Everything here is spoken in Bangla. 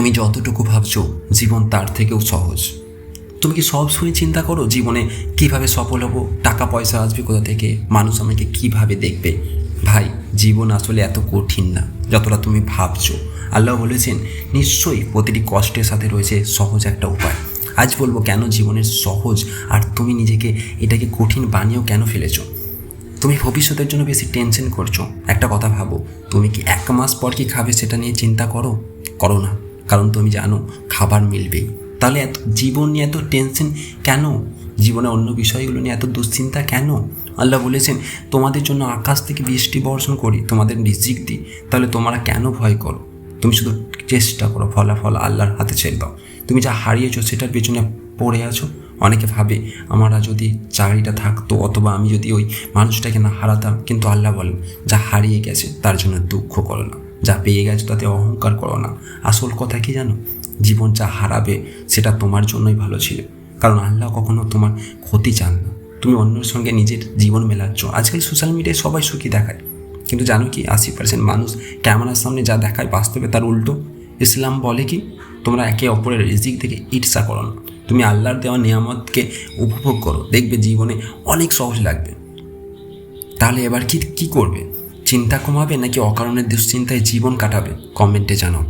তুমি যতটুকু ভাবছো জীবন তার থেকেও সহজ। তুমি কি সব সময় চিন্তা করো জীবনে কিভাবে সফল হব, টাকা পয়সা আসবে কোথা থেকে, মানুষ আমাকে কিভাবে দেখবে? ভাই, জীবন আসলে এত কঠিন না যতটা তুমি ভাবছো। আল্লাহ বলেছেন নিশ্চয়ই প্রতিটি কষ্টের সাথে রয়েছে সহজ একটা উপায়। আজ বলবো কেন জীবনের সহজ আর তুমি নিজেকে এটাকে কঠিন বানিয়েও কেন ফেলেছো। তুমি ভবিষ্যতের জন্য বেশি টেনশন করছো। একটা কথা ভাবো, তুমি কি 1 মাস পর কি খাবে সেটা নিয়ে চিন্তা করো না, কারণ তুমি জানো খাবার মিলবেই। তাহলে এত জীবন নিয়ে এত টেনশন কেন? জীবনে অন্য বিষয়গুলো নিয়ে এত দুশ্চিন্তা কেন? আল্লাহ বলেছেন তোমাদের জন্য আকাশ থেকে বৃষ্টি বর্ষণ করি, তোমাদের রিজিক দিই, তাহলে তোমরা কেন ভয় করো? তুমি শুধু চেষ্টা করো, ফলাফল আল্লাহর হাতে ছেড়ে দাও। তুমি যা হারিয়েছো সেটার পেছনে পড়ে আছো। অনেকে ভাবে আমরা যদি চাকরিটা থাকতো অথবা আমি যদি ওই মানুষটাকে না হারাতাম, কিন্তু আল্লাহ বলেন যা হারিয়ে গেছে তার জন্য দুঃখ করো না, যা পেয়ে গেছো তাতে অহংকার করো না। আসল কথা কি জানো? জীবন যা হারাবে সেটা তোমার জন্যই ভালো ছিল, কারণ আল্লাহ কখনো তোমার ক্ষতি চান না। তুমি অন্যের সঙ্গে নিজের জীবন মেলাচ্ছ। আজকাল সোশ্যাল মিডিয়ায় সবাই সুখী দেখায়, কিন্তু জানো কি 80% মানুষ ক্যামেরার সামনে যা দেখায় বাস্তবে তার উল্টো। ইসলাম বলে কি তোমরা একে অপরের রিজিক থেকে ঈর্ষা করো না, তুমি আল্লাহর দেওয়া নিয়ামতকে উপভোগ করো, দেখবে জীবনে অনেক সহজ লাগবে। তাহলে এবার কি করবে? চিন্তা কমাবে নাকি অকারণে দুশ্চিন্তায় জীবন কাটাবে? কমেন্টে জানাও।